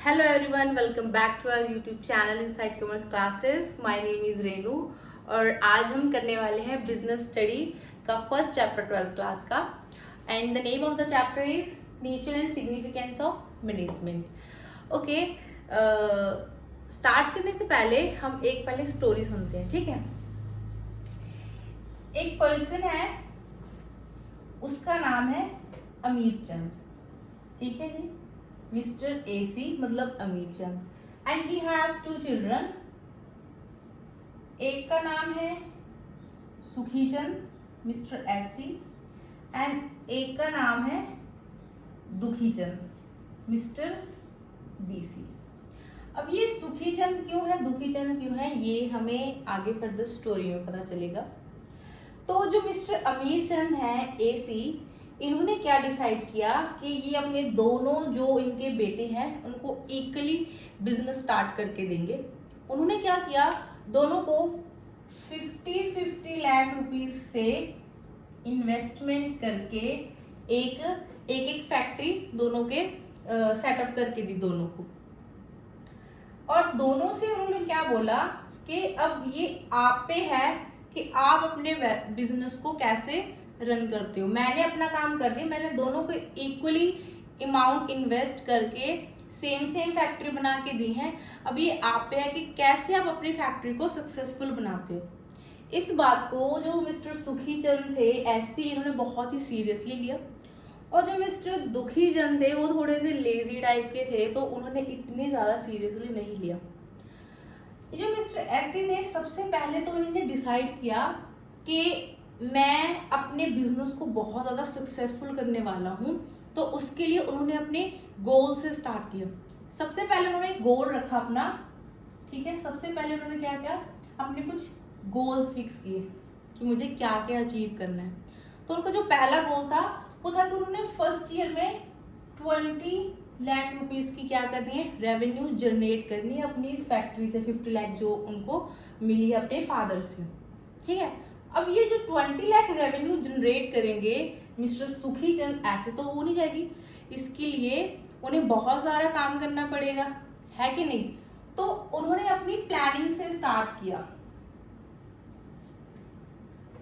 Hello everyone, welcome back to our YouTube channel inside commerce classes. My name is Renu और आज हम करने वाले हैं बिजनेस स्टडी का फर्स्ट चैप्टर 12th क्लास का। And the name of the chapter is nature and significance of management. Okay, start करने से पहले हम एक पहले स्टोरी सुनते हैं, ठीक है। एक पर्सन है, उसका नाम है अमीर चंद, ठीक है जी। मिस्टर AC मतलब Amir Chand. And he has 2 children. एक का नाम है सुखी चंद, मिस्टर SC, एंड एक का नाम है दुखी चंद, मिस्टर BC। अब ये सुखी चंद क्यों है, दुखी चंद क्यों है, ये हमें आगे फर्दर स्टोरी में पता चलेगा। तो जो मिस्टर अमीर चंद है AC, इन्होंने क्या डिसाइड किया कि ये अपने दोनों जो इनके बेटे हैं उनको इक्वली बिजनेस स्टार्ट करके देंगे। उन्होंने क्या किया, दोनों को 50-50 लाख रुपीस से इन्वेस्टमेंट करके एक फैक्ट्री दोनों के सेटअप करके दी दोनों को। और दोनों से उन्होंने क्या बोला कि अब ये आप पे है कि आप अपने बिजनेस को कैसे रन करते हो। मैंने अपना काम कर दिया, मैंने दोनों को इक्वली अमाउंट इन्वेस्ट करके सेम फैक्ट्री बना के दी है। अब ये आप पे है कि कैसे आप अपनी फैक्ट्री को सक्सेसफुल बनाते हो। इस बात को जो मिस्टर सुखी चंद थे ऐसे इन्होंने बहुत ही सीरियसली लिया, और जो मिस्टर दुखी चंद थे वो थोड़े से लेजी टाइप के थे, तो उन्होंने इतनी ज़्यादा सीरियसली नहीं लिया। जो मिस्टर ऐसे थे, सबसे पहले तो उन्होंने डिसाइड किया कि मैं अपने बिजनेस को बहुत ज़्यादा सक्सेसफुल करने वाला हूँ, तो उसके लिए उन्होंने अपने गोल से स्टार्ट किया। सबसे पहले उन्होंने गोल रखा अपना, ठीक है। सबसे पहले उन्होंने क्या किया, अपने कुछ गोल्स फिक्स किए कि मुझे क्या क्या अचीव करना है। तो उनका जो पहला गोल था वो था कि उन्होंने फर्स्ट ईयर में 20 लाख रुपीस की क्या करनी है, रेवेन्यू जनरेट करनी है अपनी इस फैक्ट्री से। 50 लाख जो उनको मिली है अपने फादर से, ठीक है। अब ये जो 20 लाख रेवेन्यू जनरेट करेंगे मिस्टर सुखी चंद, ऐसे तो हो नहीं जाएगी। इसके लिए उन्हें बहुत सारा काम करना पड़ेगा, है कि नहीं। तो उन्होंने अपनी प्लानिंग से स्टार्ट किया।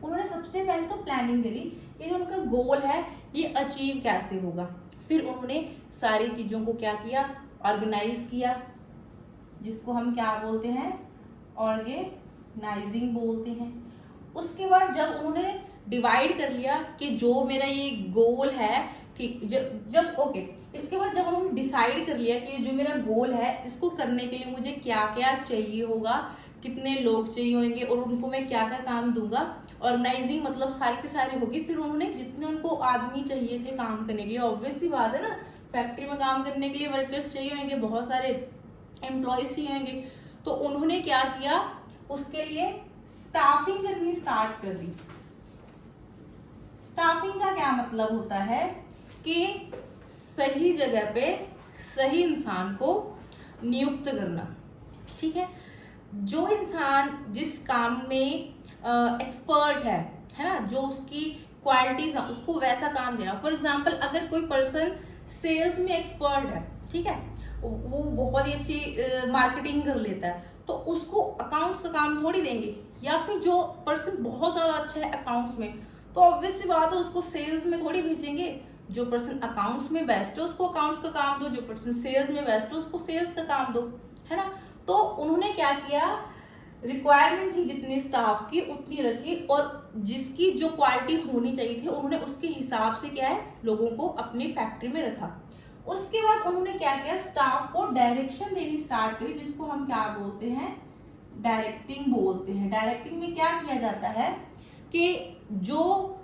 उन्होंने सबसे पहले तो प्लानिंग करी कि जो उनका गोल है ये अचीव कैसे होगा। फिर उन्होंने सारी चीज़ों को क्या किया, ऑर्गेनाइज किया, जिसको हम क्या बोलते हैं, ऑर्गेनाइजिंग बोलते हैं। उसके बाद जब उन्होंने डिवाइड कर लिया कि जो मेरा ये गोल है, ठीक, जब ओके, इसके बाद जब उन्होंने डिसाइड कर लिया कि जो मेरा गोल है इसको करने के लिए मुझे क्या क्या चाहिए होगा, कितने लोग चाहिए होंगे और उनको मैं क्या क्या काम दूंगा, ऑर्गेनाइजिंग मतलब सारी की सारी होगी। फिर उन्होंने जितने उनको आदमी चाहिए थे काम करने के लिए, ऑब्वियस सी बात है ना, फैक्ट्री में काम करने के लिए वर्कर्स चाहिए होंगे, बहुत सारे एम्प्लॉयज चाहिए होंगे, तो उन्होंने क्या किया, उसके लिए स्टाफिंग करनी स्टार्ट कर दी। स्टाफिंग का क्या मतलब होता है कि सही जगह पे सही इंसान को नियुक्त करना, ठीक है। जो इंसान जिस काम में एक्सपर्ट है ना, जो उसकी क्वालिटीज है उसको वैसा काम देना। फॉर एग्जांपल, अगर कोई पर्सन सेल्स में एक्सपर्ट है, ठीक है, वो बहुत ही अच्छी मार्केटिंग कर लेता है, तो उसको अकाउंट्स का काम थोड़ी देंगे। या फिर जो पर्सन बहुत ज़्यादा अच्छा है अकाउंट्स में, तो ऑब्वियस सी बात है उसको सेल्स में थोड़ी भेजेंगे। जो पर्सन अकाउंट्स में बेस्ट है उसको अकाउंट्स का काम दो, जो पर्सन सेल्स में बेस्ट है उसको सेल्स का काम दो, है ना। तो उन्होंने क्या किया, रिक्वायरमेंट थी जितनी स्टाफ की उतनी रखी, और जिसकी जो क्वालिटी होनी चाहिए थी उन्होंने उसके हिसाब से क्या है, लोगों को अपनी फैक्ट्री में रखा। उसके बाद उन्होंने क्या किया, स्टाफ को डायरेक्शन देनी स्टार्ट करी, जिसको हम क्या बोलते हैं, डायरेक्टिंग बोलते हैं। डायरेक्टिंग में क्या किया जाता है कि जो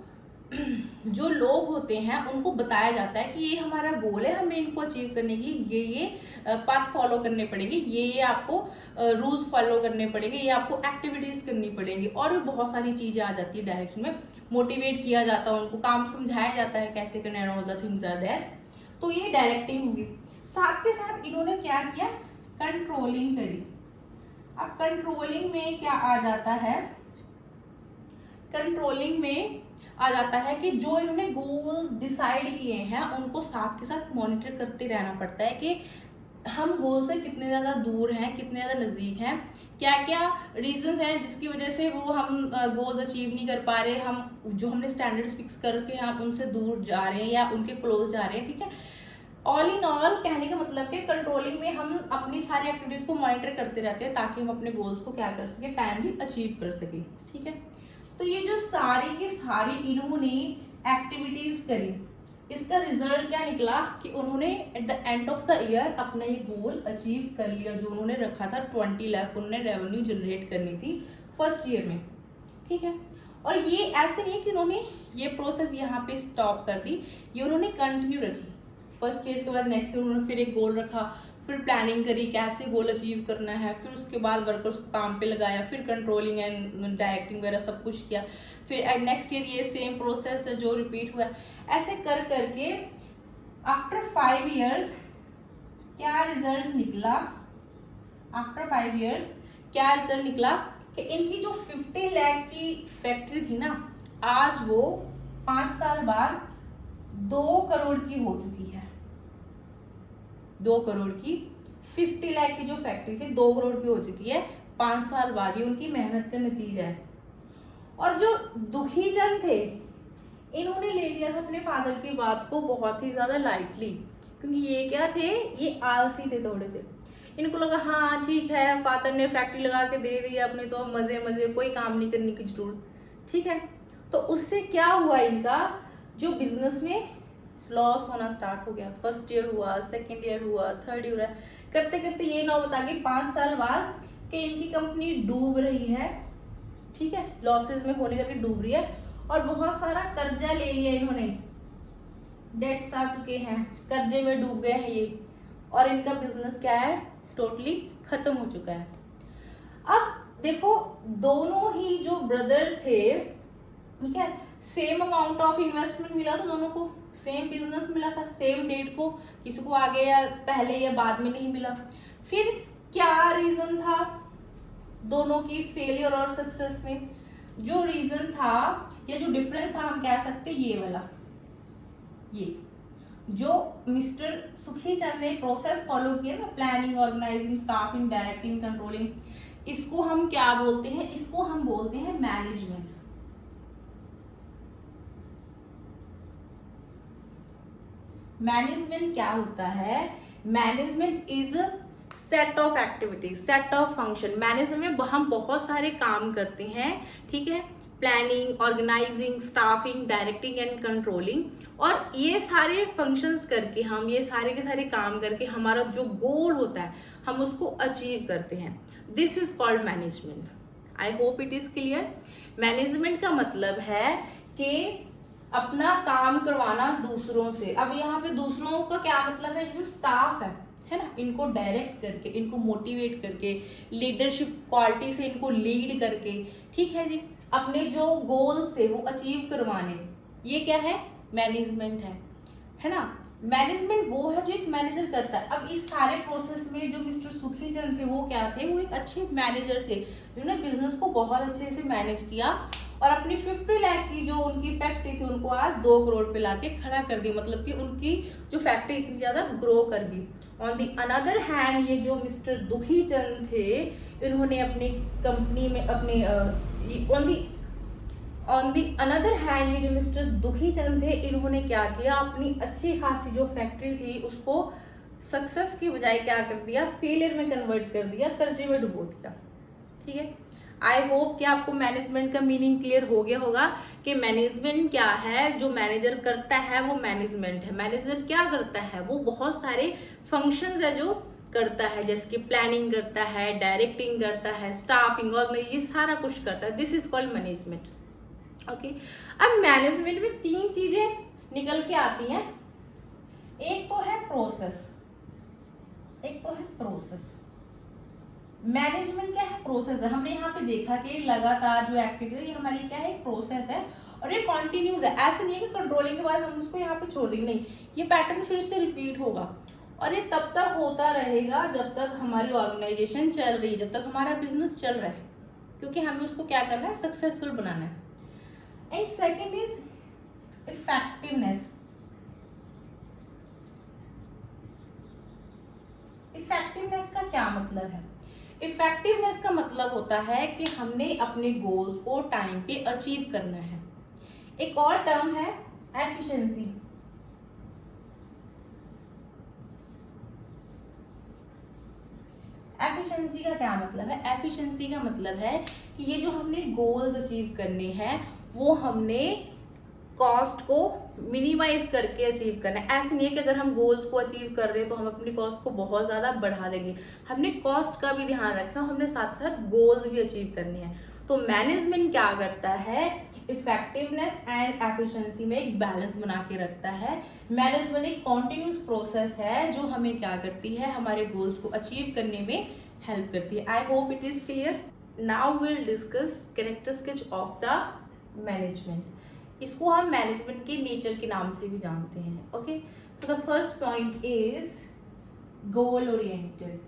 लोग होते हैं उनको बताया जाता है कि ये हमारा गोल है, हमें इनको अचीव करने की ये पाथ फॉलो करने पड़ेंगे, ये आपको रूल्स फॉलो करने पड़ेंगे, ये आपको एक्टिविटीज करनी पड़ेंगी, और भी बहुत सारी चीजें आ जाती है डायरेक्शन में। मोटिवेट किया जाता है, उनको काम समझाया जाता है कैसे करना है, all the things are there. तो ये डायरेक्टिंग होगी। साथ के साथ इन्होंने क्या किया, कंट्रोलिंग करी। अब कंट्रोलिंग में क्या आ जाता है, कंट्रोलिंग में आ जाता है कि जो इन्होंने गोल्स डिसाइड किए हैं उनको साथ के साथ मॉनिटर करते रहना पड़ता है कि हम गोल से कितने ज़्यादा दूर हैं, कितने ज़्यादा नज़दीक हैं, क्या क्या रीजंस हैं जिसकी वजह से वो हम गोल्स अचीव नहीं कर पा रहे, हम जो हमने स्टैंडर्ड्स फिक्स करके हम उनसे दूर जा रहे हैं या उनके क्लोज जा रहे हैं, ठीक है। ऑल इन ऑल कहने का मतलब कि कंट्रोलिंग में हम अपनी सारी एक्टिविटीज़ को मॉनिटर करते रहते हैं ताकि हम अपने गोल्स को क्या कर सकें, टाइमली अचीव कर सकें, ठीक है। तो ये जो सारी की सारी इन्होंने एक्टिविटीज़ करी, इसका रिजल्ट क्या निकला कि उन्होंने at the end of the year अपना ये गोल अचीव कर लिया जो उन्होंने रखा था। 20 लाख उन्होंने रेवेन्यू जनरेट करनी थी फर्स्ट ईयर में, ठीक है। और ये ऐसे नहीं है कि उन्होंने ये प्रोसेस यहाँ पे स्टॉप कर दी, ये उन्होंने कंटिन्यू रखी। फर्स्ट ईयर के बाद नेक्स्ट ईयर उन्होंने फिर एक गोल रखा, फिर प्लानिंग करी कैसे गोल अचीव करना है, फिर उसके बाद वर्कर्स को काम पे लगाया, फिर कंट्रोलिंग एंड डायरेक्टिंग वगैरह सब कुछ किया, फिर नेक्स्ट ईयर ये सेम प्रोसेस है जो रिपीट हुआ। ऐसे कर करके आफ्टर 5 इयर्स क्या रिजल्ट निकला, आफ्टर 5 इयर्स क्या रिजल्ट निकला कि इनकी जो 50 लाख की फैक्ट्री थी ना, आज वो 5 साल बाद 2 करोड़ की हो चुकी है। 2 करोड़ की 50 लाख की जो फैक्ट्री थी 2 करोड़ की हो चुकी है 5 साल बाद। ये उनकी मेहनत का नतीजा है। और जो दुखी जन थे इन्होंने ले लिया था अपने फादर की बात को बहुत ही ज्यादा लाइटली, क्योंकि ये क्या थे, ये आलसी थे थोड़े से। इनको लगा हाँ ठीक है फादर ने फैक्ट्री लगा के दे दी अपने तो मजे मजे, कोई काम नहीं करने की जरूरत, ठीक है। तो उससे क्या हुआ, इनका जो बिजनेस में लॉस होना स्टार्ट हो गया। फर्स्ट ईयर हुआ, सेकेंड ईयर हुआ, थर्ड ईयर, करते करते ये नौबत आ गई 5 साल बाद कि इनकी कंपनी डूब रही है, ठीक है, लॉसेस में होने करके डूब रही है। और बहुत सारा कर्जा ले लिया इन्होंने, डेट्स आ चुके हैं, कर्जे में डूब गए हैं ये, और इनका बिजनेस क्या है, टोटली खत्म हो चुका है। अब देखो दोनों ही जो ब्रदर थे, ठीक है, सेम अमाउंट ऑफ इन्वेस्टमेंट मिला था दोनों को, सेम बिजनेस मिला था सेम डेट को, किसी को आगे या पहले या बाद में नहीं मिला। फिर क्या रीजन था दोनों की फेलियर और सक्सेस में? जो रीजन था या जो डिफरेंस था हम कह सकते ये वाला, ये जो मिस्टर सुखी चंद ने प्रोसेस फॉलो किया ना, planning, organizing, staffing, directing, controlling, इसको हम क्या बोलते हैं, इसको हम बोलते हैं मैनेजमेंट। मैनेजमेंट क्या होता है? Management is set of activities, set of function. Management में हम बहुत सारे काम करते हैं, ठीक है, planning, organizing, staffing, directing and controlling, और ये सारे फंक्शंस करके हम ये सारे के सारे काम करके हमारा जो गोल होता है हम उसको अचीव करते हैं। This is called management. I hope it is clear. Management का मतलब है कि अपना काम करवाना दूसरों से। अब यहाँ पे दूसरों का क्या मतलब है, जो स्टाफ है ना, इनको डायरेक्ट करके, इनको मोटिवेट करके, लीडरशिप क्वालिटी से इनको लीड करके, ठीक है जी, अपने जो गोल्स थे वो अचीव करवाने, ये क्या है, मैनेजमेंट है ना। मैनेजमेंट वो है जो एक मैनेजर करता है। अब इस सारे प्रोसेस में जो मिस्टर सुखी चंद थे वो क्या थे, वो एक अच्छे मैनेजर थे जिन्होंने बिजनेस को बहुत अच्छे से मैनेज किया और अपनी 50 लाख की जो उनकी फैक्ट्री थी उनको आज 2 करोड़ पे लाके खड़ा कर दी, मतलब कि उनकी जो फैक्ट्री इतनी ज्यादा ग्रो कर दी। ऑन दी अनदर हैंड ये जो मिस्टर दुखी चंद थे इन्होंने अपनी कंपनी में अपने ऑन दी अनदर हैंड ये जो मिस्टर दुखी चंद थे इन्होंने क्या किया, अपनी अच्छी खासी जो फैक्ट्री थी उसको सक्सेस की बजाय क्या कर दिया, फेलियर में कन्वर्ट कर दिया, कर्जे में डुबो दिया, ठीक है। आई होप कि आपको मैनेजमेंट का मीनिंग क्लियर हो गया होगा कि मैनेजमेंट क्या है। जो मैनेजर करता है वो मैनेजमेंट है। मैनेजर क्या करता है, वो बहुत सारे फंक्शंस है जो करता है, जैसे कि प्लानिंग करता है, डायरेक्टिंग करता है, स्टाफिंग, और ये सारा कुछ करता है। This is called management. Okay, अब मैनेजमेंट में 3 चीजें निकल के आती हैं। एक तो है प्रोसेस, एक तो है प्रोसेस। मैनेजमेंट क्या है, प्रोसेस है। हमने यहाँ पे देखा कि लगातार जो एक्टिविटी है ये हमारी क्या है, प्रोसेस है और ये कॉन्टिन्यूस है। ऐसे नहीं है कि कंट्रोलिंग के बाद हम उसको यहाँ पे छोड़ देंगे, नहीं, ये पैटर्न फिर से रिपीट होगा और ये तब तक होता रहेगा जब तक हमारी ऑर्गेनाइजेशन चल रही है, जब तक हमारा बिजनेस चल रहा है, क्योंकि हमें उसको क्या करना है, सक्सेसफुल बनाना है। And second is effectiveness. Effectiveness का क्या मतलब है? इफेक्टिवनेस का मतलब होता है कि हमने अपने गोल्स को टाइम पे अचीव करना है। एक और टर्म है एफिशिएंसी। एफिशिएंसी का क्या मतलब है? एफिशिएंसी का मतलब है कि ये जो हमने गोल्स अचीव करने हैं वो हमने कॉस्ट को मिनिमाइज करके अचीव करना है। ऐसे नहीं है कि अगर हम गोल्स को अचीव कर रहे हैं तो हम अपनी कॉस्ट को बहुत ज़्यादा बढ़ा देंगे। हमने कॉस्ट का भी ध्यान रखना, हमने साथ साथ गोल्स भी अचीव करने हैं। तो मैनेजमेंट क्या करता है? इफेक्टिवनेस एंड एफिशिएंसी में एक बैलेंस बना के रखता है। मैनेजमेंट एक कॉन्टिन्यूस प्रोसेस है जो हमें क्या करती है? हमारे गोल्स को अचीव करने में हेल्प करती है। I hope it is clear. Now will discuss characteristics of the management. इसको हम मैनेजमेंट के नेचर के नाम से भी जानते हैं। Okay, so the first point is goal oriented.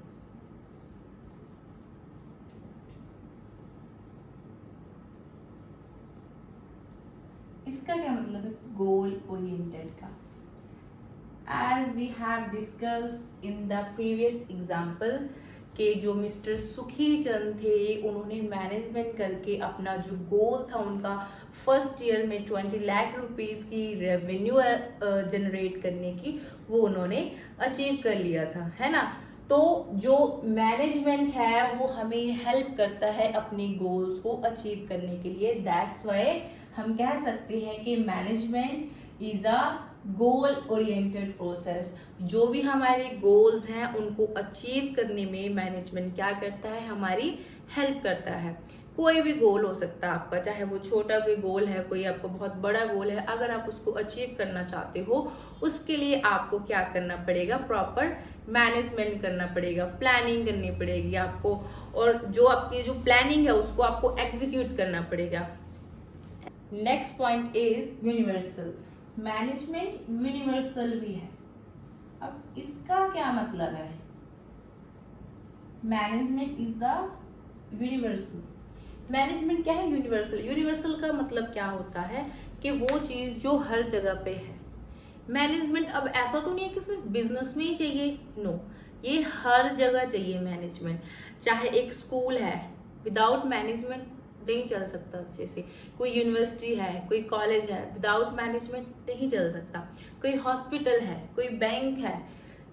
इसका क्या मतलब है गोल ओरिएंटेड का? As we have discussed in the previous example के जो मिस्टर सुखी चंद थे उन्होंने मैनेजमेंट करके अपना जो गोल था उनका फर्स्ट ईयर में 20 लाख रुपीस की रेवेन्यू जनरेट करने की, वो उन्होंने अचीव कर लिया था, है ना। तो जो मैनेजमेंट है वो हमें हेल्प करता है अपने गोल्स को अचीव करने के लिए। दैट्स वाई हम कह सकते हैं कि management is a goal oriented process. जो भी हमारे गोल्स हैं उनको अचीव करने में मैनेजमेंट क्या करता है? हमारी हेल्प करता है। कोई भी गोल हो सकता है आपका, चाहे वो छोटा कोई गोल है, कोई आपका बहुत बड़ा गोल है, अगर आप उसको अचीव करना चाहते हो उसके लिए आपको क्या करना पड़ेगा? प्रॉपर मैनेजमेंट करना पड़ेगा, प्लानिंग करनी पड़ेगी आपको, और जो आपकी जो प्लानिंग है उसको आपको एग्जीक्यूट करना पड़ेगा। Next point is universal. Management universal भी है। अब इसका क्या मतलब है? Management is the universal. Management क्या है? यूनिवर्सल। यूनिवर्सल का मतलब क्या होता है कि वो चीज़ जो हर जगह पे है। मैनेजमेंट अब ऐसा तो नहीं है कि सिर्फ बिजनेस में ही चाहिए, नो, ये हर जगह चाहिए मैनेजमेंट। चाहे एक स्कूल है, विदाउट मैनेजमेंट नहीं चल सकता अच्छे से। कोई यूनिवर्सिटी है, कोई कॉलेज है, विदाउट मैनेजमेंट नहीं चल सकता। कोई हॉस्पिटल है, कोई बैंक है,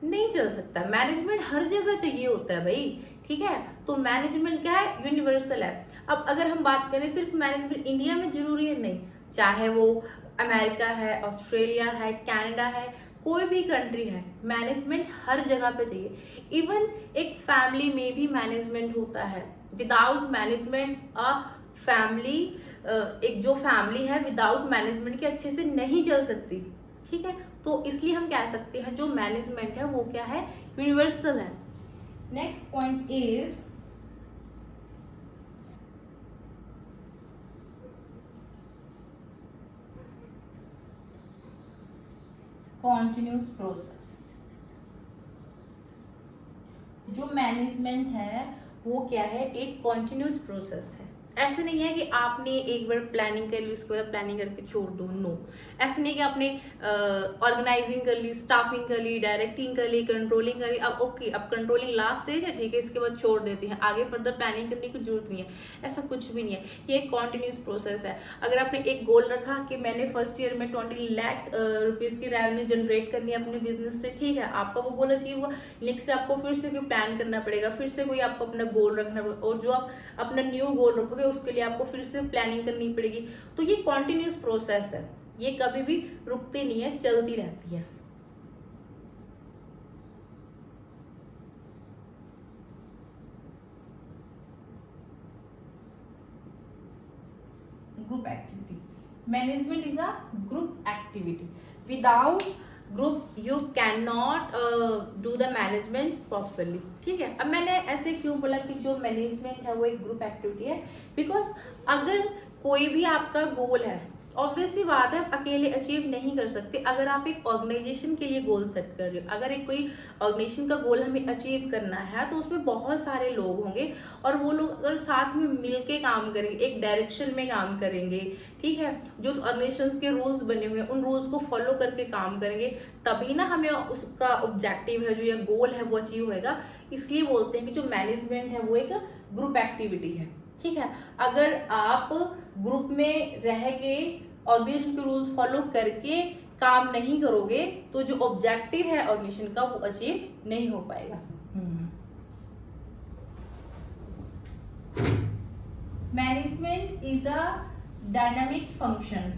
नहीं चल सकता। मैनेजमेंट हर जगह चाहिए होता है भाई, ठीक है। तो मैनेजमेंट क्या है? यूनिवर्सल है। अब अगर हम बात करें सिर्फ मैनेजमेंट इंडिया में जरूरी है, नहीं, चाहे वो अमेरिका है, ऑस्ट्रेलिया है, कनाडा है, कोई भी कंट्री है, मैनेजमेंट हर जगह पे चाहिए। इवन एक फैमिली में भी मैनेजमेंट होता है। विदाउट मैनेजमेंट फैमिली, एक जो फैमिली है विदाउट मैनेजमेंट के अच्छे से नहीं चल सकती, ठीक है। तो इसलिए हम कह सकते हैं जो मैनेजमेंट है वो क्या है? यूनिवर्सल है। Next point is continuous process. जो मैनेजमेंट है वो क्या है? एक कॉन्टिन्यूस प्रोसेस है। ऐसे नहीं है कि आपने एक बार प्लानिंग कर ली उसके बाद प्लानिंग करके छोड़ दो, नो। ऐसे नहीं कि आपने ऑर्गेनाइजिंग कर ली, स्टाफिंग कर ली, डायरेक्टिंग कर ली, कंट्रोलिंग कर ली, अब ओके, अब कंट्रोलिंग लास्ट स्टेज है, ठीक है, इसके बाद छोड़ देते हैं, आगे फर्दर प्लानिंग करने की जरूरत नहीं है। ऐसा कुछ भी नहीं है, ये एक कॉन्टिन्यूस प्रोसेस है। अगर आपने एक गोल रखा कि मैंने फर्स्ट ईयर में 20 लाख रुपीज़ की रेवेन्यू जनरेट करनी है अपने बिजनेस से, ठीक है, आपका वो गोल अचीव हुआ। नेक्स्ट आपको फिर से कोई प्लान करना पड़ेगा, फिर से कोई आपको अपना गोल रखना पड़ेगा, और जो आप अपना न्यू गोल रखोगे उसके लिए आपको फिर से प्लानिंग करनी पड़ेगी। तो ये कॉन्टिन्यूस प्रोसेस है, ये कभी भी रुकती नहीं है, चलती रहती है। Group activity. Management is a group activity. Without group you can not do the management properly, ठीक है। अब मैंने ऐसे क्यों बोला कि जो मैनेजमेंट है वो एक ग्रुप एक्टिविटी है? बिकॉज अगर कोई भी आपका गोल है, ऑब्वियस सी बात है, आप अकेले अचीव नहीं कर सकते। अगर आप एक ऑर्गेनाइजेशन के लिए गोल सेट कर रहे हो, अगर एक कोई ऑर्गेनाइजेशन का गोल हमें अचीव करना है तो उसमें बहुत सारे लोग होंगे, और वो लोग अगर साथ में मिल के काम करेंगे, एक डायरेक्शन में काम करेंगे, ठीक है, जो उस ऑर्गेनाइजेशन के रूल्स बने हुए हैं उन रूल्स को फॉलो करके काम करेंगे, तभी ना हमें उसका ऑब्जेक्टिव है जो या गोल है वो अचीव होएगा। इसलिए बोलते हैं कि जो मैनेजमेंट है वो एक ग्रुप एक्टिविटी है, ठीक है। अगर आप ग्रुप में रह के ऑर्गेनाइजेशन के रूल्स फॉलो करके काम नहीं करोगे तो जो ऑब्जेक्टिव है ऑर्गेनाइजेशन का वो अचीव नहीं हो पाएगा। Management is a dynamic function.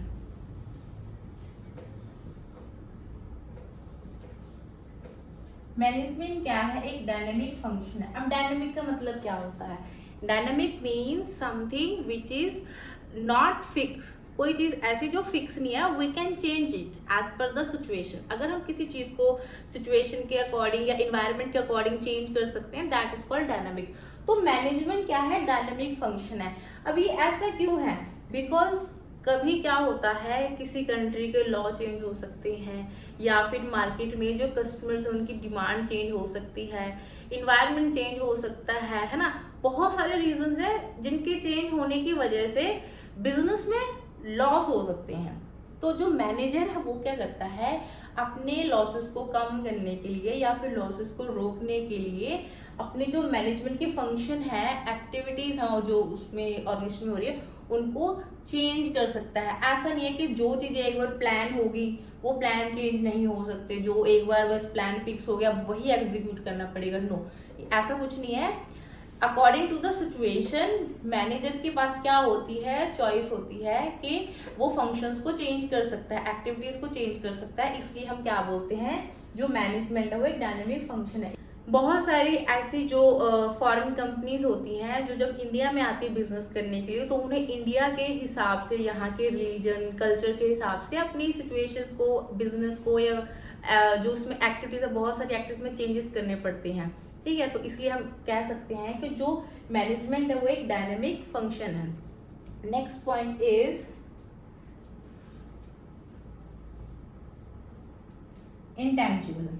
Management क्या है? एक डायनामिक फंक्शन है। अब डायनामिक का मतलब क्या होता है? Dynamic means something which is not fix, कोई चीज ऐसी जो फिक्स नहीं है, we can change it as per the situation. अगर हम किसी चीज को सिचुएशन के अकॉर्डिंग या इन्वायरमेंट के अकॉर्डिंग चेंज कर सकते हैं, दैट इज कॉल्ड डायनामिक। तो मैनेजमेंट क्या है? डायनामिक फंक्शन है। अब ये ऐसा क्यों है? बिकॉज कभी क्या होता है, किसी कंट्री के लॉ चेंज हो सकते हैं, या फिर मार्केट में जो कस्टमर्स हैं उनकी डिमांड चेंज हो सकती है, इन्वायरमेंट चेंज हो सकता है ना। बहुत सारे रीजंस हैं जिनके चेंज होने की वजह से बिजनेस में लॉस हो सकते हैं। तो जो मैनेजर है वो क्या करता है, अपने लॉसेस को कम करने के लिए या फिर लॉसेस को रोकने के लिए अपने जो मैनेजमेंट के फंक्शन है, एक्टिविटीज हैं जो उसमें ऑर्गेनाइजेशन में हो रही है, उनको चेंज कर सकता है। ऐसा नहीं है कि जो चीजें एक बार प्लान होगी वो प्लान चेंज नहीं हो सकते, जो एक बार बस प्लान फिक्स हो गया वही एग्जीक्यूट करना पड़ेगा, नो, ऐसा कुछ नहीं है। According to the situation manager के पास क्या होती है, चॉइस होती है कि वो फंक्शंस को चेंज कर सकता है, एक्टिविटीज को चेंज कर सकता है। इसलिए हम क्या बोलते हैं, जो मैनेजमेंट है वो एक डायनामिक फंक्शन है। बहुत सारी ऐसी जो फॉरेन कंपनीज होती हैं जो जब इंडिया में आती है बिजनेस करने के लिए, तो उन्हें इंडिया के हिसाब से, यहाँ के रिलीजन कल्चर के हिसाब से अपनी सिचुएशंस को, बिजनेस को, या जो उसमें एक्टिविटीज है, बहुत सारी एक्टिविटीज में चेंजेस करने पड़ते हैं, ठीक है। तो इसलिए हम कह सकते हैं कि जो मैनेजमेंट है वो एक डायनामिक फंक्शन है। Next point is intangible.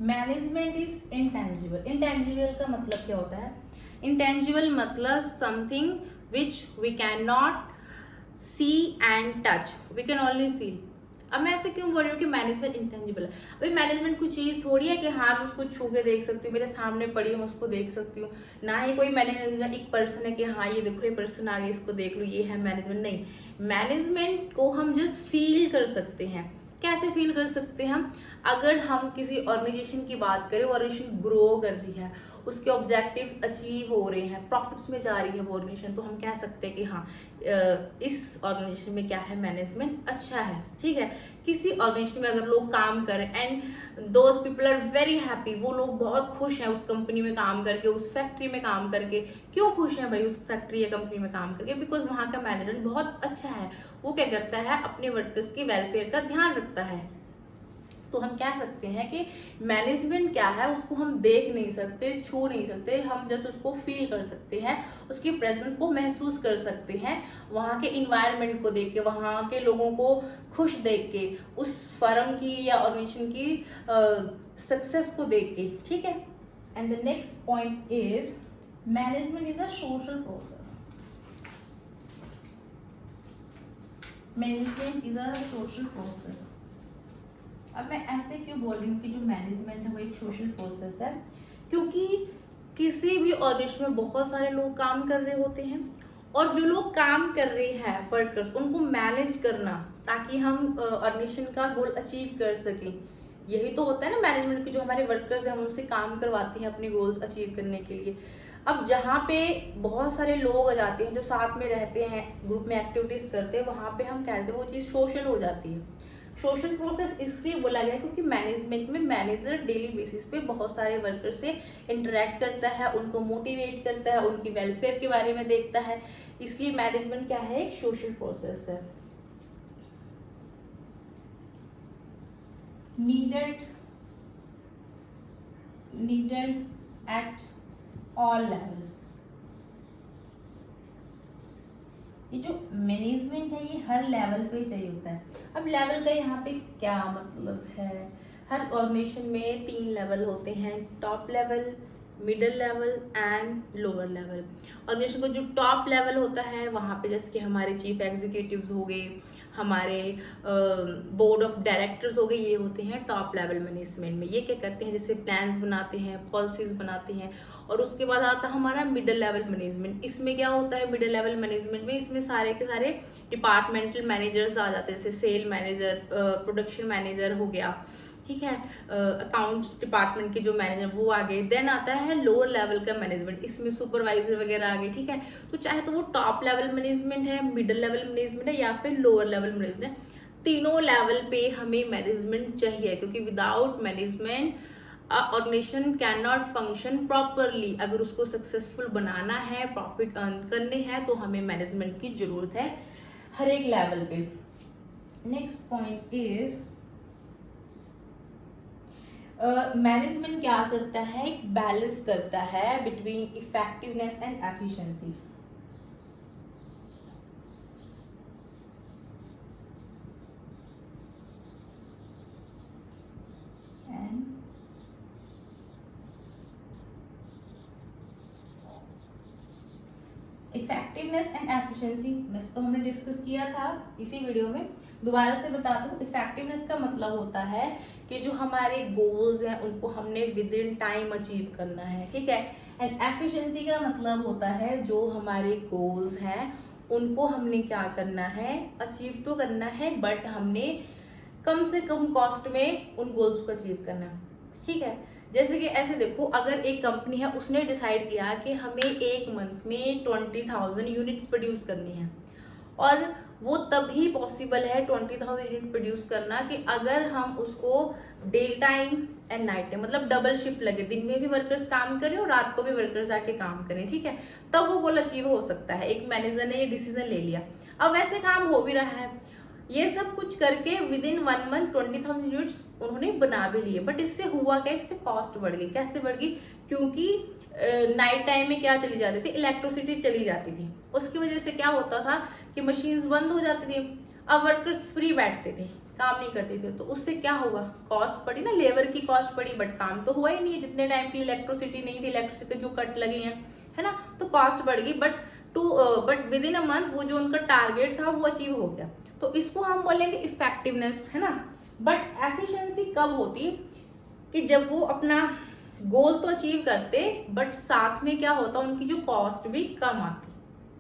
Management is intangible. Intangible का मतलब क्या होता है? इंटेंजिबल मतलब something which we can not see and touch, we can only feel. अब मैं ऐसे क्यों बोल रही हूँ कि मैनेजमेंट इंटेंजिबल है? अभी मैनेजमेंट कोई चीज़ थोड़ी है कि हाँ मैं उसको छू के देख सकती हूँ, मेरे सामने पड़ी है मैं उसको देख सकती हूँ। ना ही कोई मैनेजमेंट एक पर्सन है कि हाँ ये देखो ये पर्सन आ गया इसको देख लो, ये है मैनेजमेंट। नहीं, मैनेजमेंट को हम जस्ट फील कर सकते हैं। कैसे फील कर सकते हैं हम? अगर हम किसी ऑर्गेनाइजेशन की बात करें, ऑर्गेनाइजेशन ग्रो कर रही है, उसके ऑब्जेक्टिव्स अचीव हो रहे हैं, प्रॉफिट्स में जा रही है वो ऑर्गेनाइजेशन, तो हम कह सकते हैं कि हाँ इस ऑर्गेनाइजेशन में क्या है, मैनेजमेंट अच्छा है, ठीक है। किसी ऑर्गेनाइजेशन में अगर लोग काम करें and those people are very happy, वो लोग बहुत खुश हैं उस कंपनी में काम करके, उस फैक्ट्री में काम करके। क्यों खुश हैं भाई उस फैक्ट्री या कंपनी में काम करके? बिकॉज वहाँ का मैनेजमेंट बहुत अच्छा है। वो क्या करता है, अपने वर्कर्स की वेलफेयर का ध्यान रखता है। तो हम कह सकते हैं कि मैनेजमेंट क्या है, उसको हम देख नहीं सकते, छू नहीं सकते, हम जस्ट उसको फील कर सकते हैं, उसकी प्रेजेंस को महसूस कर सकते हैं, वहाँ के इन्वायरमेंट को देख के, वहाँ के लोगों को खुश देख के, उस फर्म की या ऑर्गेनाइजेशन की सक्सेस को देख के, ठीक है। And the next point is management is a social process. Management is a social process. अब मैं ऐसे क्यों बोल रही हूँ कि जो मैनेजमेंट है वो एक सोशल प्रोसेस है? क्योंकि किसी भी ऑर्गेनाइजेशन में बहुत सारे लोग काम कर रहे होते हैं, और जो लोग काम कर रहे हैं वर्कर्स, उनको मैनेज करना ताकि हम ऑर्गेनाइजेशन का गोल अचीव कर सकें, यही तो होता है ना मैनेजमेंट की। जो हमारे वर्कर्स हैं हम उनसे काम करवाते हैं अपने गोल्स अचीव करने के लिए। अब जहाँ पे बहुत सारे लोग आ जाते हैं जो साथ में रहते हैं, ग्रुप में एक्टिविटीज करते हैं, वहाँ पे हम कहते हैं वो चीज़ सोशल हो जाती है। सोशल प्रोसेस इसलिए बोला गया क्योंकि मैनेजमेंट में मैनेजर डेली बेसिस पे बहुत सारे वर्कर से इंटरेक्ट करता है, उनको मोटिवेट करता है, उनकी वेलफेयर के बारे में देखता है। इसलिए मैनेजमेंट क्या है, एक सोशल प्रोसेस है। needed at all level। ये जो मैनेजमेंट है ये हर लेवल पे चाहिए होता है। अब लेवल का यहाँ पे क्या मतलब है? हर ऑर्गेनाइजेशन में 3 लेवल होते हैं, top level, middle level and lower level. Organization का जो टॉप लेवल होता है वहाँ पे जैसे कि हमारे चीफ एग्जीक्यूटिव्स हो गए, हमारे बोर्ड ऑफ डायरेक्टर्स हो गए, ये होते हैं टॉप लेवल मैनेजमेंट में। ये क्या करते हैं, जैसे प्लान्स बनाते हैं, पॉलिसीज बनाते हैं। और उसके बाद आता है हमारा मिडिल लेवल मैनेजमेंट। इसमें क्या होता है मिडिल लेवल मैनेजमेंट में, इसमें सारे के सारे डिपार्टमेंटल मैनेजर्स आ जाते हैं, जैसे सेल मैनेजर, प्रोडक्शन मैनेजर हो गया, ठीक है, अकाउंट्स डिपार्टमेंट के जो मैनेजर वो आ गए। देन आता है लोअर लेवल का मैनेजमेंट, इसमें सुपरवाइजर वगैरह आ गए, ठीक है। तो चाहे तो वो टॉप लेवल मैनेजमेंट है, मिडिल लेवल मैनेजमेंट है या फिर लोअर लेवल मैनेजमेंट है, तीनों लेवल पे हमें मैनेजमेंट चाहिए, क्योंकि without management organization can not function properly. अगर उसको सक्सेसफुल बनाना है, प्रॉफिट अर्न करने हैं, तो हमें मैनेजमेंट की जरूरत है हर एक लेवल पे। नेक्स्ट पॉइंट इज मैनेजमेंट क्या करता है, एक बैलेंस करता है between effectiveness and efficiency. Effectiveness and efficiency बस तो हमने डिस्कस किया था इसी वीडियो में, दोबारा से बता दूं। इफेक्टिवनेस का मतलब होता है कि जो हमारे गोल्स हैं उनको हमने विद इन टाइम अचीव करना है, ठीक है। एंड एफिशिएंसी का मतलब होता है जो हमारे गोल्स हैं उनको हमने क्या करना है, अचीव तो करना है, बट हमने कम से कम कॉस्ट में उन गोल्स को अचीव करना है, ठीक है। जैसे कि ऐसे देखो, अगर एक कंपनी है उसने डिसाइड किया कि हमें एक मंथ में 20,000 यूनिट्स प्रोड्यूस करनी है, और वो तभी पॉसिबल है 20,000 यूनिट प्रोड्यूस करना कि अगर हम उसको day time and night time, मतलब डबल शिफ्ट लगे, दिन में भी वर्कर्स काम करें और रात को भी वर्कर्स आके काम करें, ठीक है, तब वो गोल अचीव हो सकता है। एक मैनेजर ने ये डिसीजन ले लिया, अब वैसे काम हो भी रहा है, ये सब कुछ करके विद इन 1 मंथ 20,000 यूनिट्स उन्होंने बना भी लिए। बट इससे हुआ क्या, इससे कॉस्ट बढ़ गई। कैसे बढ़ गई, क्योंकि नाइट टाइम में क्या चली जाती थी, इलेक्ट्रिसिटी चली जाती थी, उसकी वजह से क्या होता था कि मशीन्स बंद हो जाती थी, अब वर्कर्स फ्री बैठते थे, काम नहीं करते थे, तो उससे क्या होगा, कॉस्ट बढ़ी ना, लेबर की कॉस्ट बढ़ी, बट काम तो हुआ ही नहीं, जितने टाइम की इलेक्ट्रिसिटी नहीं थी, इलेक्ट्रिसिटी जो कट लगे हैं, है ना, तो कॉस्ट बढ़ गई। But with in a month वो जो उनका टारगेट था वो अचीव हो गया, तो इसको हम बोलेंगे इफेक्टिवनेस, है ना। बट एफिशिएंसी कब होती कि जब वो अपना गोल तो अचीव करते, बट साथ में क्या होता, उनकी जो कॉस्ट भी कम आती,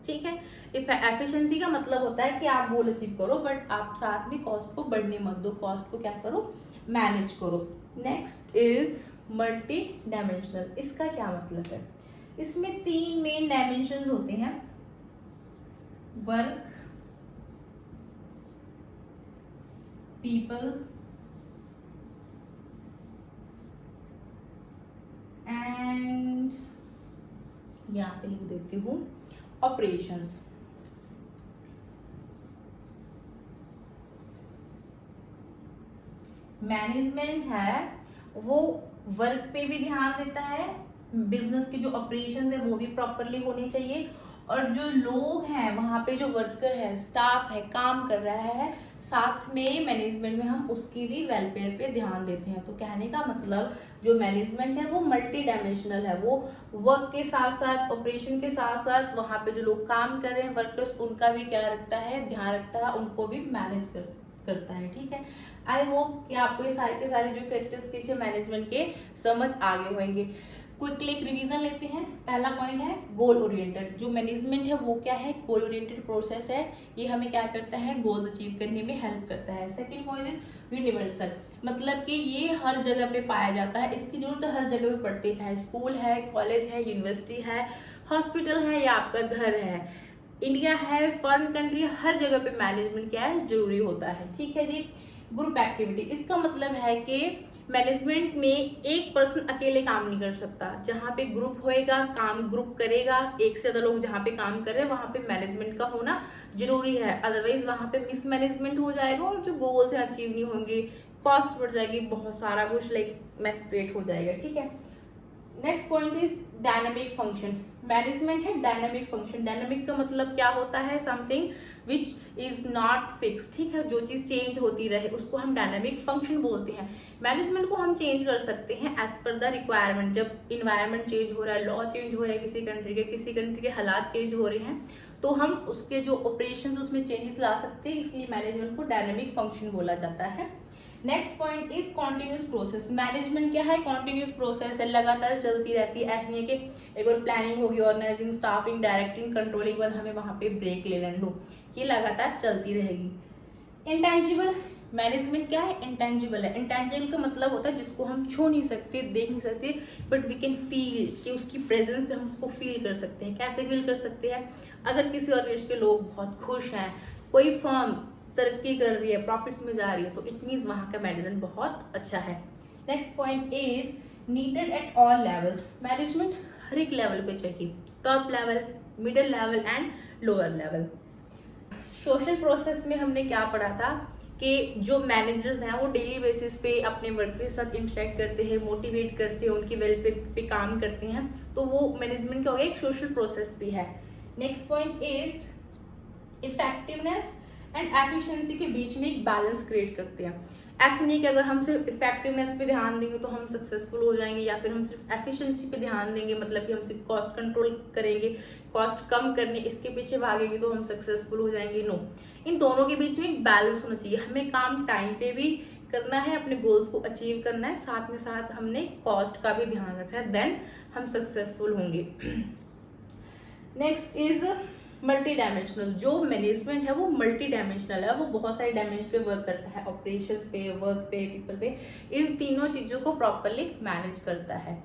ठीक है। एफिशिएंसी का मतलब होता है कि आप गोल अचीव करो, बट आप साथ में कॉस्ट को बढ़ने मत दो, कॉस्ट को क्या करो, मैनेज करो। Next is multi dimensional. इसका क्या मतलब है, इसमें 3 मेन डायमेंशंस होते हैं, वर्क, पीपल एंड यहाँ पे लिख देती हूँ ऑपरेशंस। मैनेजमेंट है वो वर्क पे भी ध्यान देता है, बिजनेस के जो ऑपरेशंस है वो भी प्रॉपरली होनी चाहिए, और जो लोग हैं वहाँ पे जो वर्कर है, स्टाफ है, काम कर रहा है, साथ में मैनेजमेंट में हम उसकी भी वेलफेयर पे ध्यान देते हैं। तो कहने का मतलब जो मैनेजमेंट है वो मल्टी डायमेंशनल है, वो वर्क के साथ साथ, ऑपरेशन के साथ साथ वहाँ पे जो लोग काम कर रहे हैं वर्कर्स, उनका भी क्या रखता है, ध्यान रखता है, उनको भी मैनेज करता है, ठीक है। आई होप कि आपको ये सारे के सारे जो कैरेक्टरिस्टिक्स है मैनेजमेंट के समझ आ गए होंगे। क्विकली एक रिवीजन लेते हैं। पहला पॉइंट है गोल ओरिएंटेड। जो मैनेजमेंट है वो क्या है, गोल ओरिएंटेड प्रोसेस है, ये हमें क्या करता है, गोल्स अचीव करने में हेल्प करता है। सेकंड पॉइंट इज यूनिवर्सल, मतलब कि ये हर जगह पे पाया जाता है, इसकी जरूरत हर जगह पे पड़ती है, चाहे स्कूल है, कॉलेज है, यूनिवर्सिटी है, हॉस्पिटल है या आपका घर है, इंडिया है, फॉरेन कंट्री, हर जगह पे मैनेजमेंट क्या है, जरूरी होता है, ठीक है जी। ग्रुप एक्टिविटी, इसका मतलब है कि मैनेजमेंट में एक पर्सन अकेले काम नहीं कर सकता, जहाँ पे ग्रुप होएगा, काम ग्रुप करेगा, एक से ज्यादा लोग जहाँ पे काम कर रहे हैं वहाँ पे मैनेजमेंट का होना जरूरी है, अदरवाइज वहाँ पे मिसमैनेजमेंट हो जाएगा और जो गोल्स हैं अचीव नहीं होंगे, कॉस्ट बढ़ जाएगी, बहुत सारा कुछ लाइक मैस क्रिएट हो जाएगा, ठीक है। Next point is dynamic function. Management है डायनामिक फंक्शन। डायनामिक का मतलब क्या होता है? Something which is not fix, ठीक है, जो चीज़ चेंज होती रहे उसको हम डायनामिक फंक्शन बोलते हैं। मैनेजमेंट को हम चेंज कर सकते हैं एज पर द रिक्वायरमेंट। जब इन्वायरमेंट चेंज हो रहा है, लॉ चेंज हो रहा है किसी कंट्री के हालात चेंज हो रहे हैं, तो हम उसके जो ऑपरेशंस उसमें चेंजेस ला सकते हैं, इसलिए मैनेजमेंट को डायनामिक फंक्शन बोला जाता है। Next point is continuous process. Management क्या है? कॉन्टिन्यूस प्रोसेस है, लगातार चलती रहती है। ऐसे नहीं है कि एक बार प्लानिंग होगी, ऑर्गेनाइजिंग, स्टाफिंग, डायरेक्टिंग, कंट्रोलिंग, बाद हमें वहाँ पे ब्रेक ले लेना, नो, ये लगातार चलती रहेगी। इंटेंजिबल मैनेजमेंट क्या है? इंटेंजिबल है। इंटेंजिबल का मतलब होता है जिसको हम छू नहीं सकते, देख नहीं सकते, बट वी कैन फील, कि उसकी प्रेजेंस से हम उसको फील कर सकते हैं। कैसे फील कर सकते हैं? अगर किसी ऑर्गेनाइजेशन के लोग बहुत खुश हैं, कोई फर्म तरक्की कर रही है, प्रॉफिट्स में जा रही है, तो इट मीन्स वहाँ का मैनेजमेंट बहुत अच्छा है। Next point is needed at all levels. Management हर एक लेवल पे चाहिए, top level, middle level and lower level. Social process में हमने क्या पढ़ा था कि जो मैनेजर्स हैं वो डेली बेसिस पे अपने वर्कर के साथ इंटरेक्ट करते हैं, मोटिवेट करते हैं, उनकी वेलफेयर पे काम करते हैं, तो वो मैनेजमेंट क्या हो गया? एक सोशल प्रोसेस भी है। Next point is effectiveness and efficiency के बीच में एक बैलेंस क्रिएट करते हैं। ऐसा नहीं कि अगर हम सिर्फ इफेक्टिवनेस पे ध्यान देंगे तो हम सक्सेसफुल हो जाएंगे, या फिर हम सिर्फ एफिशिएंसी पे ध्यान देंगे, मतलब कि हम सिर्फ कॉस्ट कंट्रोल करेंगे, कॉस्ट कम करने इसके पीछे भागेंगे तो हम सक्सेसफुल हो जाएंगे। नो, इन दोनों के बीच में एक बैलेंस होना चाहिए। हमें काम टाइम पे भी करना है, अपने गोल्स को अचीव करना है, साथ में साथ हमने कॉस्ट का भी ध्यान रखना है, देन हम सक्सेसफुल होंगे। Next is multi dimensional. जो मैनेजमेंट है वो मल्टी डायमेंशनल है, वो बहुत सारे डायमेंशन पे वर्क करता है, ऑपरेशंस पे, वर्क पे, पीपल पे, इन तीनों चीज़ों को प्रॉपरली मैनेज करता है।